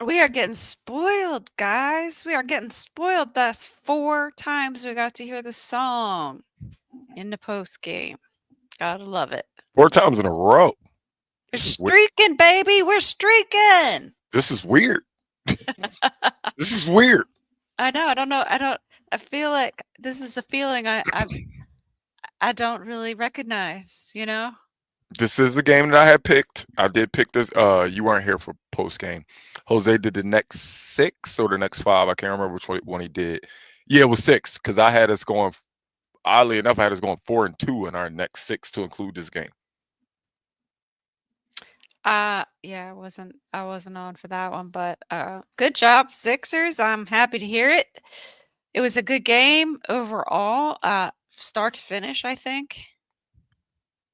We are getting spoiled, guys. We are getting spoiled. That's 4 times we got to hear the song in the post game. Gotta love it. 4 times in a row. We're This is streaking, baby. We're streaking. this is weird. This is weird. I know. I don't know. I feel like this is a feeling I don't really recognize. You know. This is the game that I had picked. I did pick this. You weren't here for post game. Jose did the next six or the next five. I can't remember which one he did. Yeah, it was six because I had us going. Oddly enough, I had us going 4-2 in our next six to include this game. Yeah, I wasn't on for that one, but good job, Sixers. I'm happy to hear it. It was a good game overall, start to finish, I think.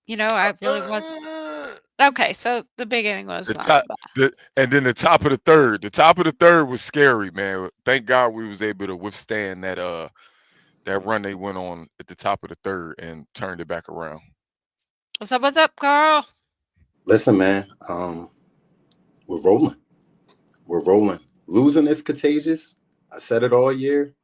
I really was okay, so the beginning was The not top, bad. and then the top of the third. The top of the third was scary, man. Thank God we was able to withstand that run they went on at the top of the third and turned it back around. What's up, Carl? Listen, man, we're rolling. We're rolling. Losing is contagious. I said it all year.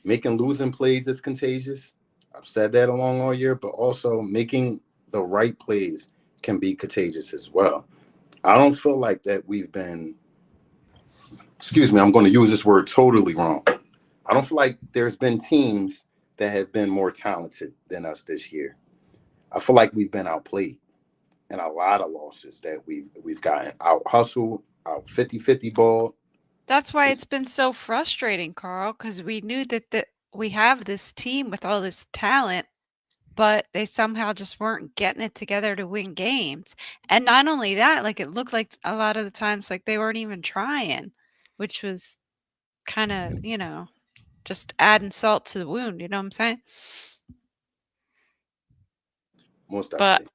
Making losing plays is contagious. I've said that along all year, but also making the right plays can be contagious as well. I don't feel like that we've been, excuse me, I'm going to use this word totally wrong. I don't feel like there's been teams that have been more talented than us this year. I feel like we've been outplayed and a lot of losses that we've gotten out hustled, out 50-50 ball. That's why It's it's been so frustrating, Carl, because we knew that we have this team with all this talent, but they somehow just weren't getting it together to win games. And not only that, like, it looked like a lot of the times, like, they weren't even trying, which was kinda, just adding salt to the wound, you know what I'm saying? most But definitely.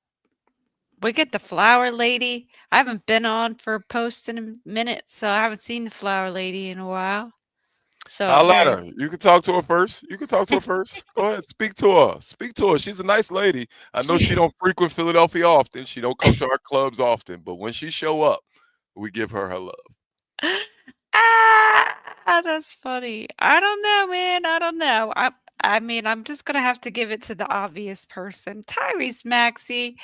we get the flower lady. I haven't been on for a post in a minute, so I haven't seen the flower lady in a while. So Holla at here her. You can talk to her first. You can talk to her first. Go ahead, speak to her. Speak to her. She's a nice lady. I know she she don't frequent Philadelphia often. She don't come to our clubs often, but when she show up, we give her love. That's funny. I don't know, man. I don't know. I mean, I'm just gonna have to give it to the obvious person. Tyrese Maxey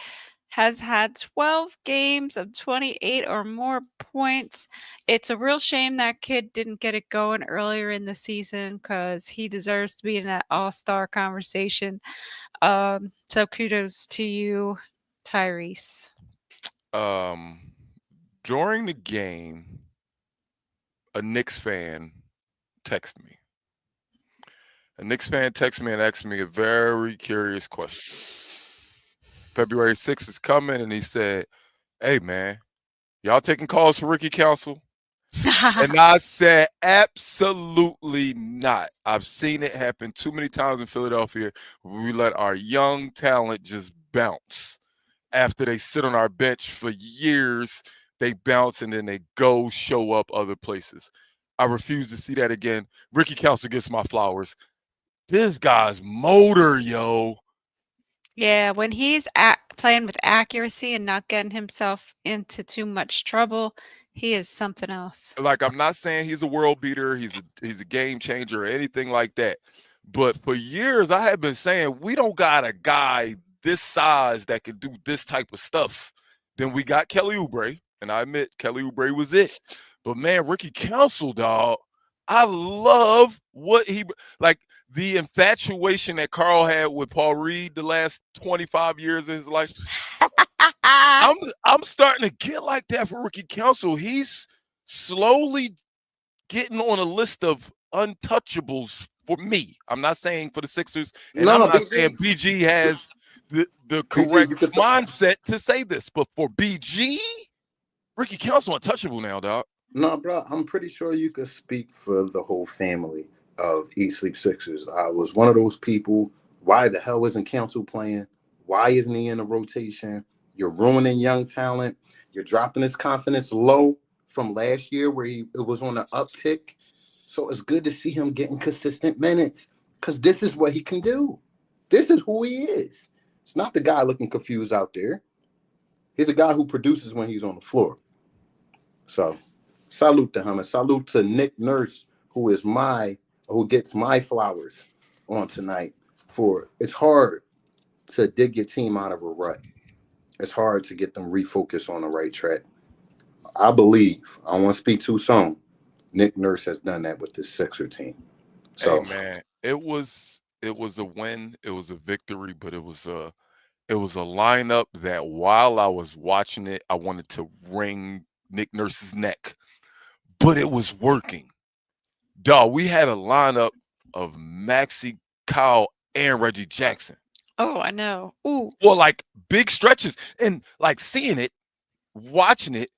has had 12 games of 28 or more points. It's a real shame that kid didn't get it going earlier in the season because he deserves to be in that all-star conversation. So kudos to you, Tyrese. Um, During the game, a Knicks fan texted me. A Knicks fan texted me and asked me a very curious question. February 6th is coming, and he said, "Hey, man, y'all taking calls for rookie council?" And I said, absolutely not. I've seen it happen too many times in Philadelphia. We let our young talent just bounce. After they sit on our bench for years, they bounce and then they go show up other places. I refuse to see that again. Ricky Council gets my flowers. This guy's motor, yo. Yeah, when he's playing with accuracy and not getting himself into too much trouble, he is something else. Like I'm not saying he's a world beater, he's a game changer or anything like that. But for years I have been saying we don't got a guy this size that can do this type of stuff. Then we got Kelly Oubre, and I admit Kelly Oubre was it. But man, Ricky Council, dog, I love what he like the infatuation that Carl had with Paul Reed the last 25 years of his life. I'm I'm starting to get like that for Ricky Council. He's slowly getting on a list of untouchables for me. I'm not saying for the Sixers, and No, I'm no, not BG. saying BG has the BG, correct you could. mindset to say this, but for BG, Ricky Council untouchable now, dog. No, bro, I'm pretty sure you could speak for the whole family of Eat Sleep Sixers. I was one of those people. Why the hell isn't Council playing? Why isn't he in the rotation? You're ruining young talent. You're dropping his confidence low from last year where it was on the uptick. So it's good to see him getting consistent minutes because this is what he can do. This is who he is. It's not the guy looking confused out there. He's a guy who produces when he's on the floor. So Salute to him, and salute to Nick Nurse, who gets my flowers on tonight. For it's hard to dig your team out of a rut. It's hard to get them refocused on the right track. I believe, I don't want to speak too soon, Nick Nurse has done that with this Sixer team. Hey So man, it was a win, it was a victory, but it was a lineup that while I was watching it, I wanted to wring Nick Nurse's neck, but it was working. Dog, we had a lineup of Maxi, Kyle, and Reggie Jackson Oh, I know. Ooh, for like big stretches, and like seeing it, watching it,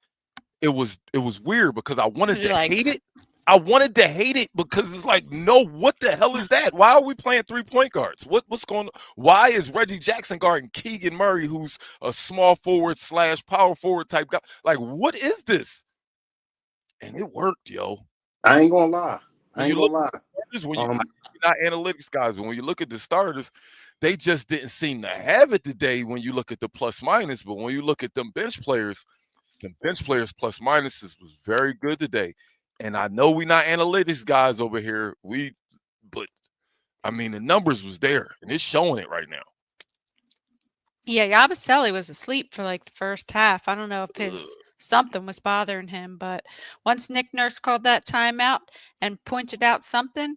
it was weird because I wanted you're to like, hate it. I wanted to hate it because it's like, no, what the hell is that? Why are we playing 3 point guards? What's going on? Why is Reggie Jackson guarding Keegan Murray, who's a small forward slash power forward type guy? Like, what is this? And it worked, yo. I ain't gonna lie. I When ain't you gonna look lie. at the starters, Um, you're not analytics guys, but when you look at the starters, they just didn't seem to have it today when you look at the plus minus. But when you look at them bench players, the bench players plus minuses was very good today. And I know we not analytics guys over here. But I mean the numbers was there and it's showing it right now. yeah, Yabusele was asleep for like the first half. I don't know if Ugh. his something was bothering him, but once Nick Nurse called that timeout and pointed out something,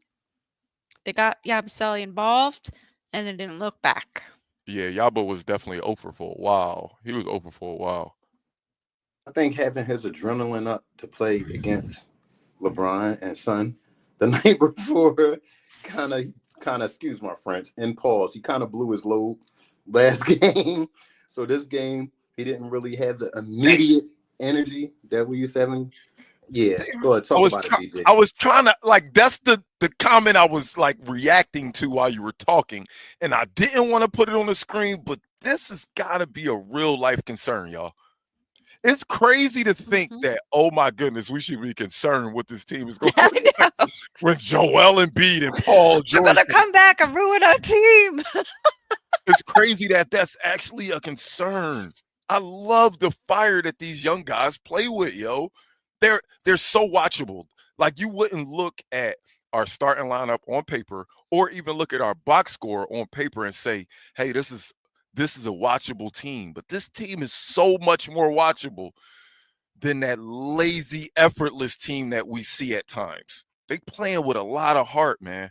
they got Yabusele involved, and it didn't look back. Yeah, Yabo was definitely over for a while. He was over for a while. I think having his adrenaline up to play against LeBron and Son the night before kind of excuse my French and pause. He kind of blew his load last game. So this game he didn't really have the immediate energy that we used to having. Yeah, go ahead, I talk was about it, try- DJ. I was trying to like that's the comment I was like reacting to while you were talking, and I didn't want to put it on the screen, but this has got to be a real life concern, y'all. It's crazy to think Mhm. that, oh my goodness, we should be concerned what this team is going to look I like know. when Joel Embiid and Paul They're George. gonna come back and ruin our team. It's crazy that that's actually a concern. I love the fire that these young guys play with, yo. They're so watchable. Like you wouldn't look at our starting lineup on paper or even look at our box score on paper and say, "Hey, this is a watchable team." But this team is so much more watchable than that lazy, effortless team that we see at times. They playing with a lot of heart, man.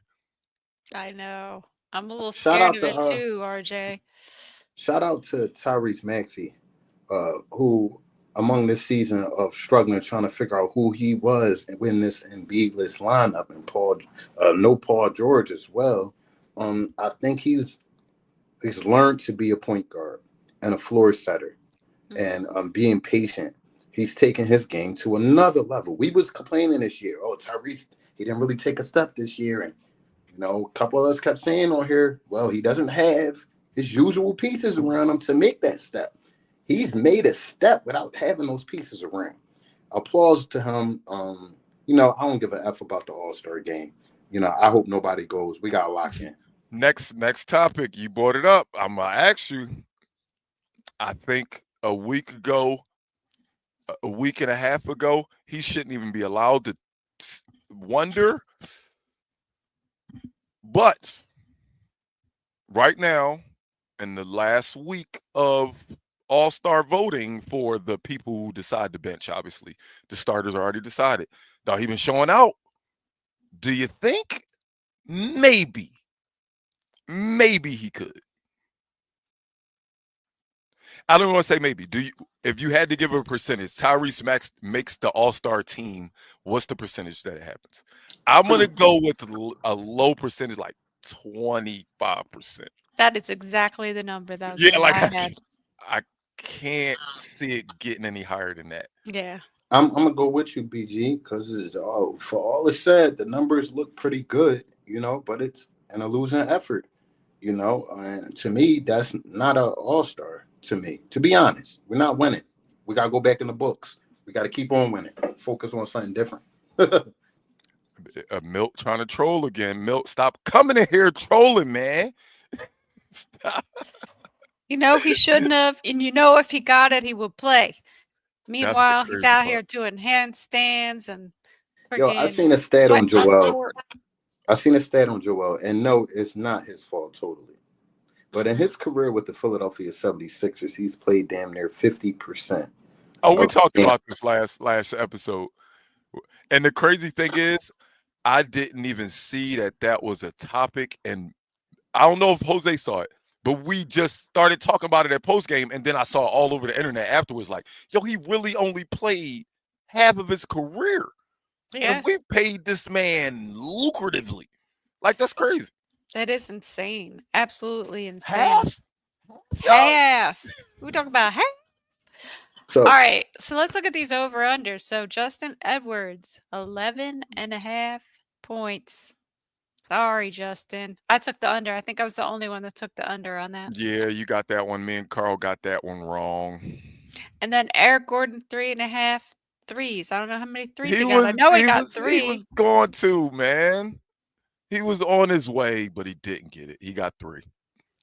I know. I'm a little Shout scared out of to it too, RJ. Tyrese Maxey, who among this season of struggling, trying to figure out who he was in this Embiidless lineup, and no Paul George as well. I think he's learned to be a point guard and a floor setter, Mhm. and being patient. He's taken his game to another level. We was complaining this year, oh Tyrese, he didn't really take a step this year, and a couple of us kept saying on here, well, he doesn't have his usual pieces around him to make that step. He's made a step without having those pieces around. Applause to him. I don't give a F about the All-Star game. I hope nobody goes. We got to lock in. Next topic. You brought it up. I'm gonna ask you. I think a week and a half ago, he shouldn't even be allowed to wonder. But right now, in the last week of all-star voting for the people who decide to bench, obviously, the starters are already decided. Now he been showing out. Do you think maybe he could? I don't want to say maybe. Do you? If you had to give a percentage, Tyrese Max makes the All-Star team. What's the percentage that it happens? I'm gonna go with a low percentage, like 25%. That is exactly the number that was Yeah, in like my head. I can't see it getting any higher than that. Yeah. I'm gonna go with you, BG, because for all it's said, the numbers look pretty good, but it's a losing effort, And to me, that's not an all-star. To me, to be honest, we're not winning. We gotta go back in the books. We gotta keep on winning. Focus on something different. Milt trying to troll again. Milt, stop coming in here trolling, man. Stop. He shouldn't have, and if he got it, he would play. That's the Meanwhile, he's crazy out part. here doing handstands and Yo, I freaking seen a stat on sweating on the Joel. court. And no, it's not his fault totally. But in Mhm. his career with the Philadelphia 76ers, he's played damn near 50% Oh, we of talked the game. about this last episode. And the crazy thing is, I didn't even see that was a topic, and I don't know if Jose saw it, but we just started talking about it at postgame, and then I saw all over the internet afterwards, like, yo, he really only played half of his career, and Yeah, we paid this man lucratively. Like, that's crazy. that is insane. Absolutely insane. Half, yo. Half. We talk about half. All So right, so let's look at these over under. So Justin Edwards, 11.5 points. Sorry, Justin. I took the under. I think I was the only one that took the under on that. Yeah, you got that one. Me and Carl got that one wrong. And then Eric Gordon, 3.5 threes. I don't know how many threes He he got. I was know he he got was he was three. going to, man. He was on his way, but he didn't get it. He got 3.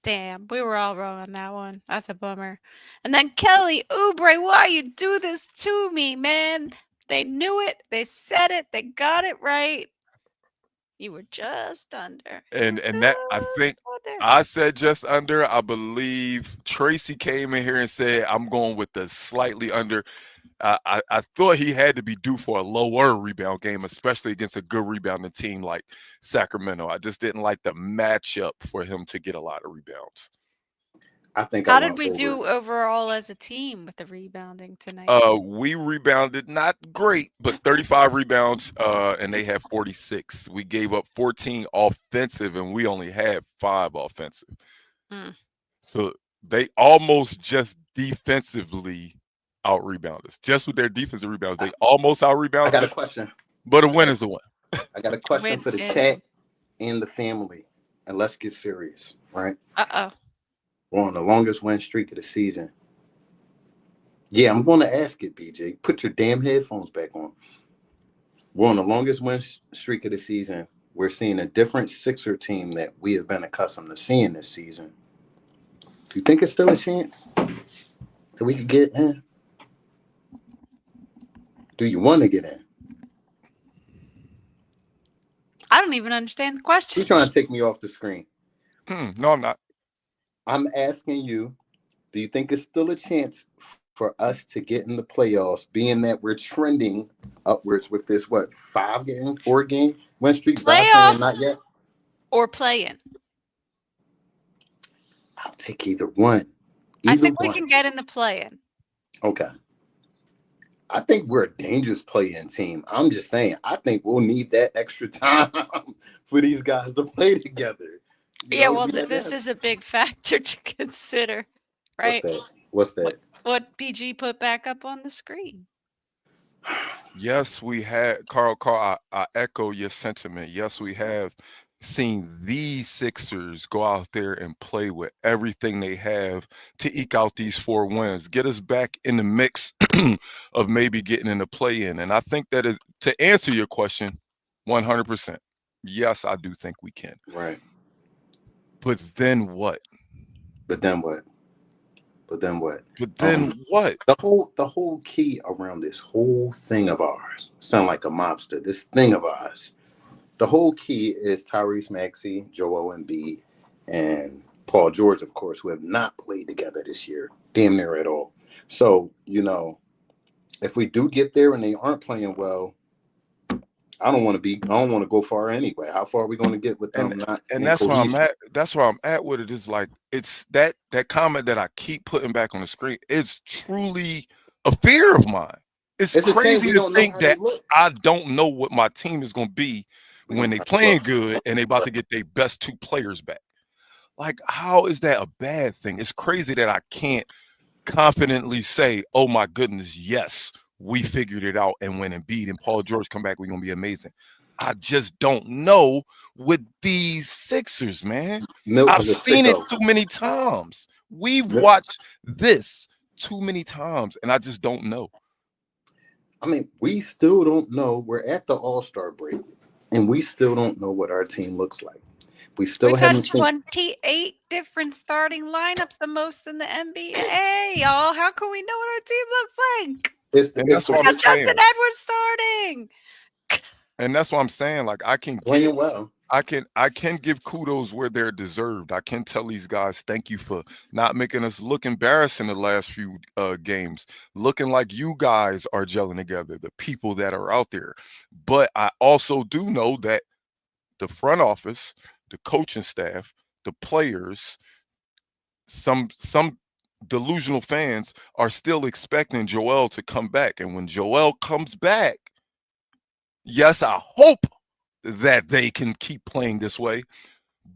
Damn, we were all wrong on that one. That's a bummer. And then Kelly Oubre, why you do this to me, man? They knew it. They said it. They got it right. You were just under. You And were and that I just think under. I said just under. I believe Tracy came in here and said I'm going with the slightly under. I thought he had to be due for a lower rebound game, especially against a good rebounding team like Sacramento. I just didn't like the matchup for him to get a lot of rebounds. I think I How did went we over. do overall as a team with the rebounding tonight? We rebounded not great, but 35 rebounds, and they had 46. We gave up 14 offensive, and we only had 5 offensive. Mm. So they almost just defensively out rebound us. Just with their defensive rebounds, they almost out I rebounded got a us. question. But a I win got is a win. I got a question Win for the is chat and the family. And let's get serious, right? uh-oh. We're on the longest win streak of the season. Yeah, I'm going to ask it, BJ. Put your damn headphones back on. We're on the longest win streak of the season. We're seeing a different Sixer team that we have been accustomed to seeing this season. Do you think it's still a chance that we could get in? Do you want to get in? I don't even understand the question. You're trying to take me off the screen. No, I'm not. I'm asking you, do you think it's still a chance for us to get in the playoffs, being that we're trending upwards with this, 5-game, 4-game win streak? Zai saying Playoffs not yet. or playing? I'll take either one. I Either think we one. can get in the play-in. Okay. I think we're a dangerous play-in team. I'm just saying, I think we'll need that extra time for these guys to play together. Yeah, well, we never this have- is a big factor to consider, right? What's that? What PG put back up on the screen. Yes, we had Carl. I echo your sentiment. Yes, we have seen these Sixers go out there and play with everything they have to eke out these 4 wins, get us back in the mix of maybe getting in the play-in. And I think that is to answer your question, 100%. Yes, I do think we can. Right. But then what? But then what? But then what? The whole key around this whole thing of ours, sound like a mobster, this thing of ours. The whole key is Tyrese Maxey, Joel Embiid, and Paul George, of course, who have not played together this year, damn near at all. So, if we do get there and they aren't playing well, I don't want to go far anyway. How far are we going to get with them? And that's where I'm at. That's where I'm at with it. Is like it's that comment that I keep putting back on the screen. It's truly a fear of mine. It's crazy to think that I don't know what my team is going to be when they playing good and they about to get their best 2 players back. Like, how is that a bad thing? It's crazy that I can't confidently say, "Oh my goodness, yes, we figured it out." And when Embiid and Paul George come back, we're gonna be amazing. I just don't know with these Sixers, man. I've seen it too many times. We've watched this too many times, and I just don't know. I mean, we still don't know. We're at the All-Star break, and we still don't know what our team looks like. We've had 28 different starting lineups, the most in the NBA, y'all. How can we know what our team looks like? And it's that's the what We I'm got it's Justin saying. Edwards starting. And that's what I'm saying. Like playing well. I can give kudos where they're deserved. I can tell these guys thank you for not making us look embarrassing the last few games, looking like you guys are gelling together, the people that are out there. But I also do know that the front office, the coaching staff, the players, some delusional fans are still expecting Joel to come back. And when Joel comes back, yes, I hope that they can keep playing this way.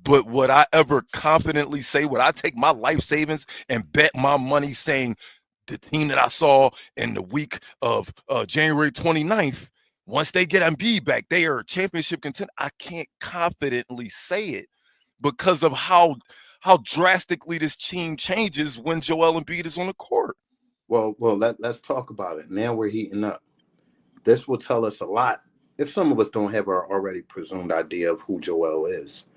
But would I ever confidently say, would I take my life savings and bet my money saying the team that I saw in the week of January 29th, once they get Embiid back, they are a championship contender? I can't confidently say it because of how drastically this team changes when Joel Embiid is on the court. Well, let's talk about it. Now we're heating up. This will tell us a lot if some of us don't have our already presumed idea of who Joel is.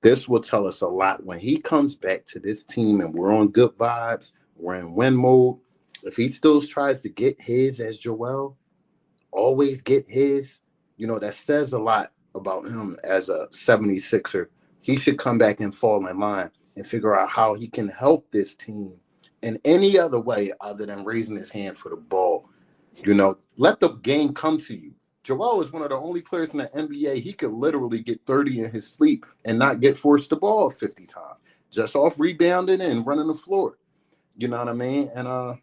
This will tell us a lot when he comes back to this team and we're on good vibes, we're in win mode. If he still tries to get his as Joel, always get his, that says a lot about him as a 76er. He should come back and fall in line and figure out how he can help this team in any other way other than raising his hand for the ball. Let the game come to you. Joel is one of the only players in the NBA. He could literally get 30 in his sleep and not get forced the ball 50 times, just off rebounding and running the floor. You know what I mean? And I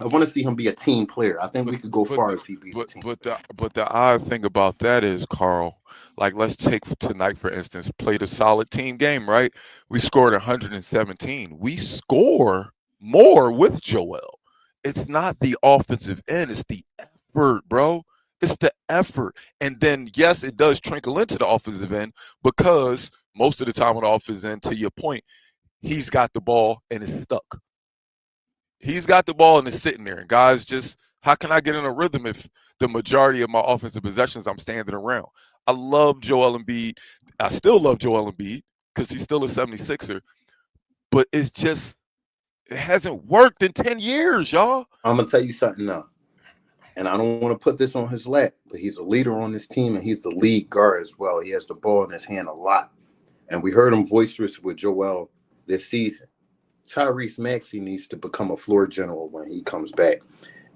want to see him be a team player. I think we could go far if he beats a team. But the odd thing about that is, Carl, like let's take tonight for instance, played a solid team game, right? We scored 117. We score more with Joel. It's not the offensive end, it's the effort, bro. It's the effort. And then yes, it does trickle into the offensive end because most of the time on the offensive end, to your point, he's got the ball and it's stuck. He's got the ball and it's sitting there. And guys just, how can I get in a rhythm if the majority of my offensive possessions I'm standing around? I love Joel Embiid. I still love Joel Embiid because he's still a 76er. But it's just, it hasn't worked in 10 years, y'all. I'm going to tell you something now. And I don't want to put this on his lap, but he's a leader on this team and he's the lead guard as well. He has the ball in his hand a lot. And we heard him boisterous with Joel this season. Tyrese Maxey needs to become a floor general when he comes back.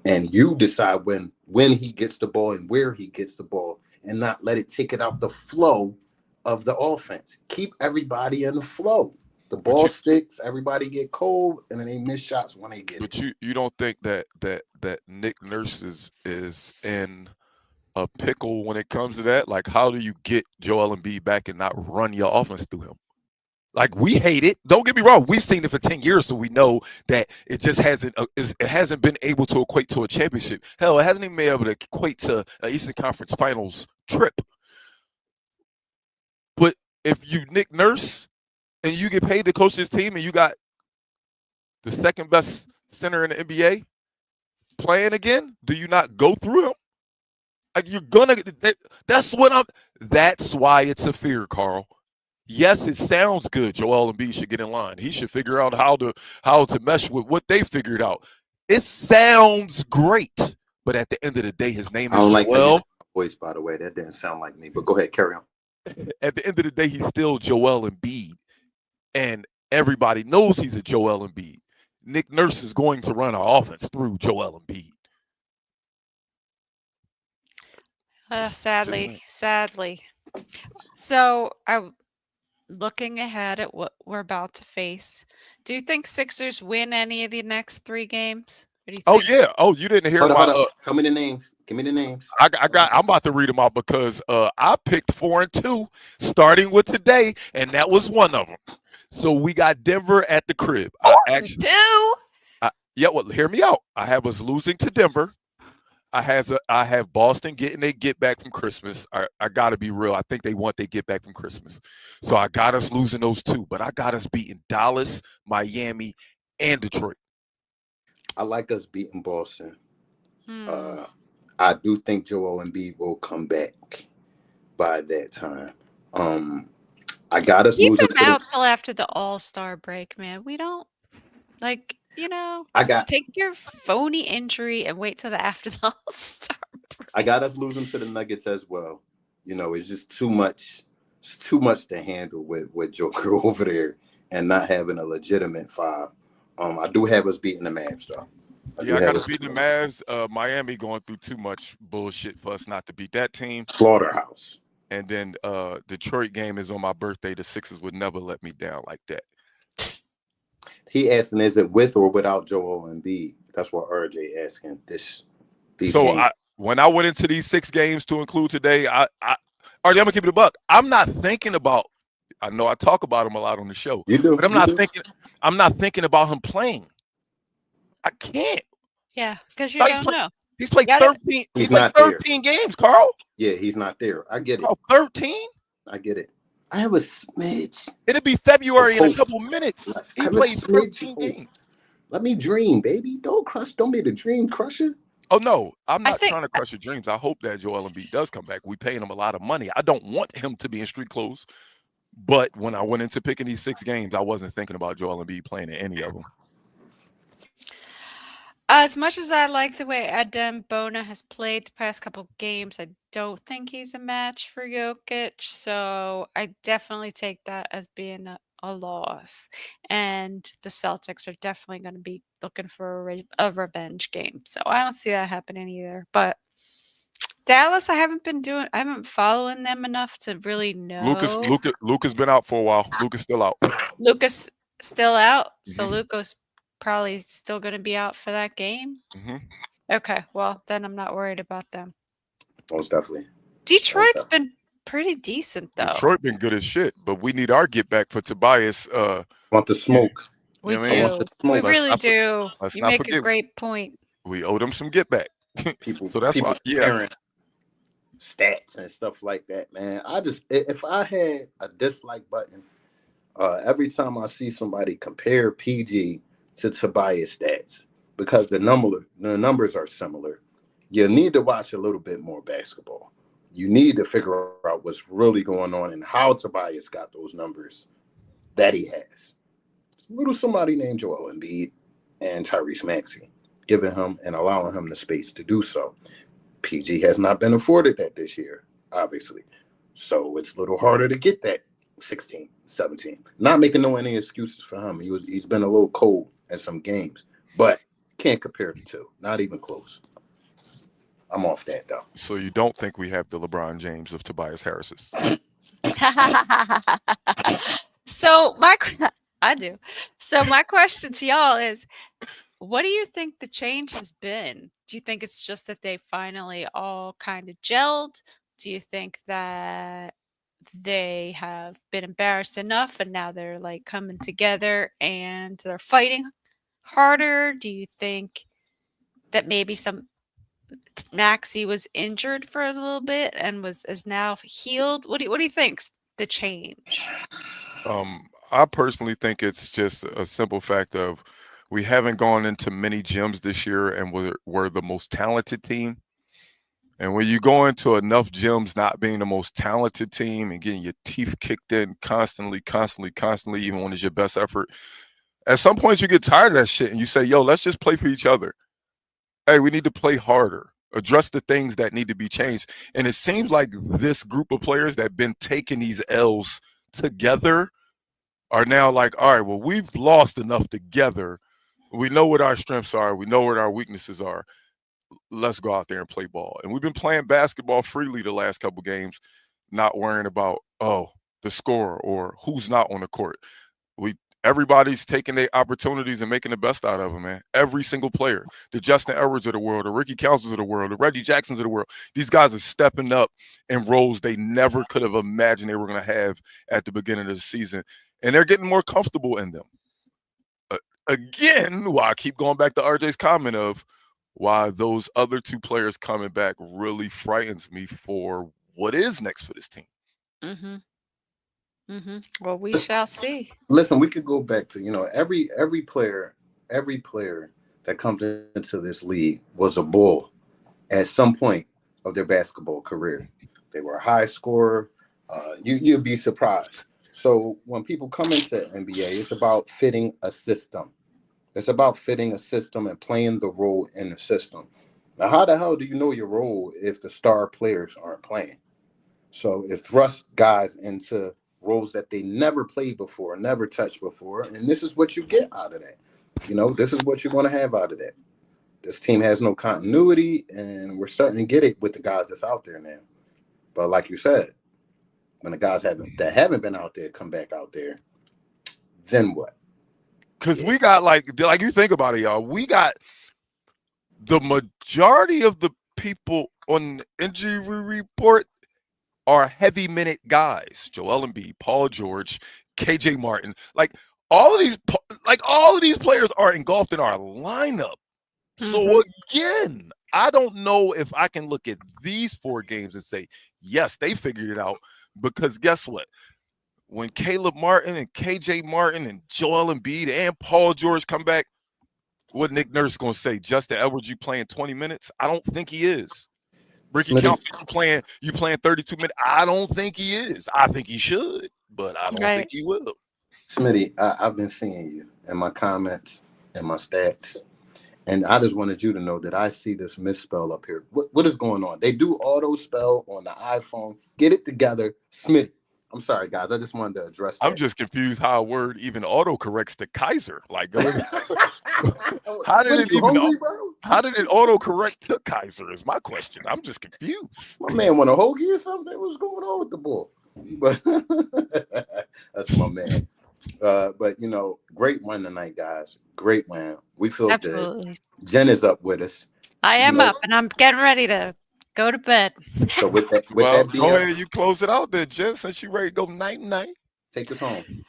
And you decide when he gets the ball and where he gets the ball and not let it take it out the flow of the offense. Keep everybody in the flow. The ball sticks, everybody get cold, and then they miss shots when they get it. But you don't think that Nick Nurse is in a pickle when it comes to that? Like, how do you get Joel Embiid back and not run your offense through him? Like, we hate it. Don't get me wrong. We've seen it for 10 years, so we know that it just hasn't been able to equate to a championship. Hell, it hasn't even been able to equate to an Eastern Conference Finals trip. But if you Nick Nurse and you get paid to coach this team and you got the second best center in the NBA playing again, do you not go through him? Like, you're gonna. That's why it's a fear, Carl. Yes, it sounds good. Joel Embiid should get in line. He should figure out how to mesh with what they figured out. It sounds great, but at the end of the day, his name is Joel. Like that voice, by the way. That didn't sound like me. But go ahead, carry on. At the end of the day, he's still Joel Embiid, and everybody knows he's a Joel Embiid. Nick Nurse is going to run our offense through Joel Embiid. Sadly. So looking ahead at what we're about to face, do you think Sixers win any of the next 3 games? Oh yeah. Oh, you didn't hear my. Tell me the names. Give me the names. I'm about to read them out because I picked 4-2 starting with today, and that was one of them. So we got Denver at the crib. 4-2. Well, hear me out. I have us losing to Denver. I have Boston getting their get back from Christmas. I got to be real. I think they want their get back from Christmas. So I got us losing those 2, but I got us beating Dallas, Miami, and Detroit. I like us beating Boston. I do think Joel Embiid will come back by that time. I got us keep losing him out till after the All-Star break, man. We don't like. take your phony injury and wait till the after the All-Star break. I got us losing to the Nuggets as well. It's just too much. It's too much to handle with Joker over there and not having a legitimate five. I do have us beating the Mavs though. Yeah, I got to beat the Mavs. Miami going through too much bullshit for us not to beat that team. Slaughterhouse. And then Detroit game is on my birthday. The Sixers would never let me down like that. He asking, is it with or without Joel Embiid? That's what RJ asking. When I went into these 6 games to include today, RJ, I'm gonna keep it a buck. I'm not thinking about. I know I talk about him a lot on the show, you do, but I'm not thinking. I'm not thinking about him playing. I can't. Yeah, because you don't know. He's played 13. He's played 13 games, Carl. Yeah, he's not there. I get it. 13. I get it. I have a smidge. It'll be February in a couple minutes. He played 13 games. Let me dream, baby. Don't be the dream crusher. Oh no, I'm not trying to crush your dreams. I hope that Joel Embiid does come back. We paying him a lot of money. I don't want him to be in street clothes. But when I went into picking these 6 games, I wasn't thinking about Joel Embiid playing in any of them. As much as I like the way Adem Bona has played the past couple games, I don't think he's a match for Jokic. So I definitely take that as being a loss. And the Celtics are definitely going to be looking for a revenge game. So I don't see that happening either. But Dallas, I haven't following them enough to really know. Luka's been out for a while. Luka's still out. Luka's still out. So Luka's probably still going to be out for that game. Okay, well then I'm not worried about them. Most definitely. Detroit's been pretty decent though. Detroit been good as shit, but we need our get back for Tobias. Want the smoke? We do. We really do. You make a great point. We owe them some get back. So that's why. Yeah. Stats and stuff like that, man. If I had a dislike button, every time I see somebody compare PG to Tobias stats, because the numbers are similar, you need to watch a little bit more basketball. You need to figure out what's really going on and how Tobias got those numbers that he has. It's a little somebody named Joel Embiid and Tyrese Maxey, giving him and allowing him the space to do so. PG has not been afforded that this year, obviously. So it's a little harder to get that 16, 17. Not making any excuses for him. He's been a little cold in some games, but can't compare the two. Not even close. I'm off that, though. So you don't think we have the LeBron James of Tobias Harris's? I do. So my question to y'all is, what do you think the change has been? Do you think it's just that they finally all kind of gelled? Do you think that they have been embarrassed enough and now they're like coming together and they're fighting harder? Do you think that maybe Maxey was injured for a little bit and is now healed? What do you think's the change? I personally think it's just a simple fact of we haven't gone into many gyms this year and we're the most talented team. And when you go into enough gyms not being the most talented team and getting your teeth kicked in constantly, even when it's your best effort, at some point you get tired of that shit and you say, yo, let's just play for each other. Hey, we need to play harder, address the things that need to be changed. And it seems like this group of players that have been taking these L's together are now like, all right, well, we've lost enough together. We know what our strengths are. We know what our weaknesses are. Let's go out there and play ball. And we've been playing basketball freely the last couple games, not worrying about, the score or who's not on the court. Everybody's taking their opportunities and making the best out of them, man. Every single player, the Justin Edwards of the world, the Ricky Councils of the world, the Reggie Jacksons of the world, these guys are stepping up in roles they never could have imagined they were going to have at the beginning of the season. And they're getting more comfortable in them. Again, why I keep going back to RJ's comment of why those other 2 players coming back really frightens me for what is next for this team. Well, we shall see. Listen, we could go back to, every player that comes into this league was a bull at some point of their basketball career. They were a high scorer. You'd be surprised. So when people come into NBA, it's about fitting a system. It's about fitting a system and playing the role in the system. Now, how the hell do you know your role if the star players aren't playing? So it thrusts guys into roles that they never played before, never touched before, and this is what you get out of that. This is what you're going to have out of that. This team has no continuity, and we're starting to get it with the guys that's out there now. But like you said, when the guys that haven't been out there come back out there, then what? Because we got like you think about it, y'all. We got the majority of the people on the injury report are heavy minute guys. Joel Embiid, Paul George, KJ Martin. Like all of these players are engulfed in our lineup. So again, I don't know if I can look at these 4 games and say, yes, they figured it out. Because guess what? When Caleb Martin and KJ Martin and Joel Embiid and Paul George come back, what Nick Nurse gonna say? Justin Edwards, you playing 20 minutes? I don't think he is. Ricky Council, you playing 32 minutes? I don't think he is. I think he should, but I don't think he will. Smitty, I've been seeing you in my comments and my stats, and I just wanted you to know that I see this misspell up here. What is going on? They do auto spell on the iPhone. Get it together, Smitty. I'm sorry, guys. I just wanted to address that. I'm just confused how a word even auto corrects to Kaiser. Like, how did it auto correct to Kaiser? Is my question. I'm just confused. My man want a hoagie or something? What's going on with the ball? But that's my man. But great win tonight, guys. Great win. We feel good. Jen is up with us. I am up, and I'm getting ready to go to bed. So with that go ahead, you close it out there, Jen, since you ready to go night. Take us home.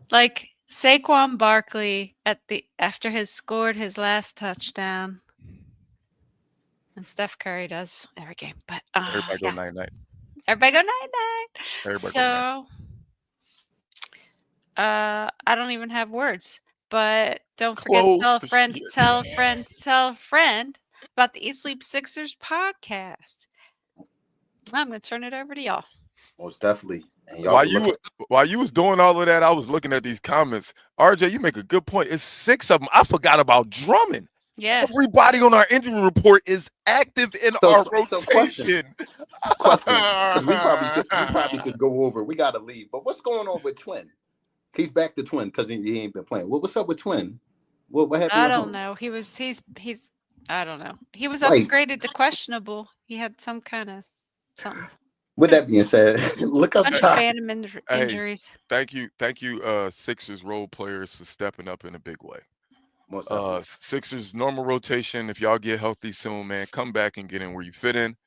Like Saquon Barkley after he scored his last touchdown, and Steph Curry does every game. But everybody go night. Everybody go night. So I don't even have words. But don't forget to tell a friend about the Eat Sleep Sixers podcast. I'm going to turn it over to y'all. Most definitely. And y'all while you was doing all of that, I was looking at these comments. RJ, you make a good point. It's 6 of them. I forgot about Drummond. Yeah. Everybody on our injury report is active in our rotation. Question. Because we probably could go over. We got to leave. But what's going on with Twin? He's back to Twin because he ain't been playing. What's up with Twin? What happened? I don't know. He's I don't know. He was upgraded to questionable. He had some kind of something. With that being said, look up phantom injuries. Thank you, Sixers role players for stepping up in a big way. Sixers normal rotation. If y'all get healthy soon, man, come back and get in where you fit in.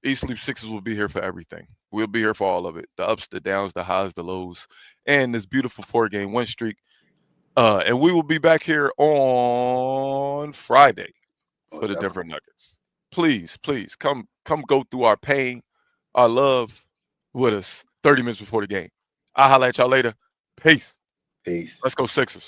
East Sleep Sixers will be here for everything. We'll be here for all of it. The ups, the downs, the highs, the lows, and this beautiful 4-game win streak. And we will be back here on Friday for the Denver Nuggets. Please come go through our pain, our love with us 30 minutes before the game. I'll holler at y'all later. Peace. Peace. Let's go Sixers.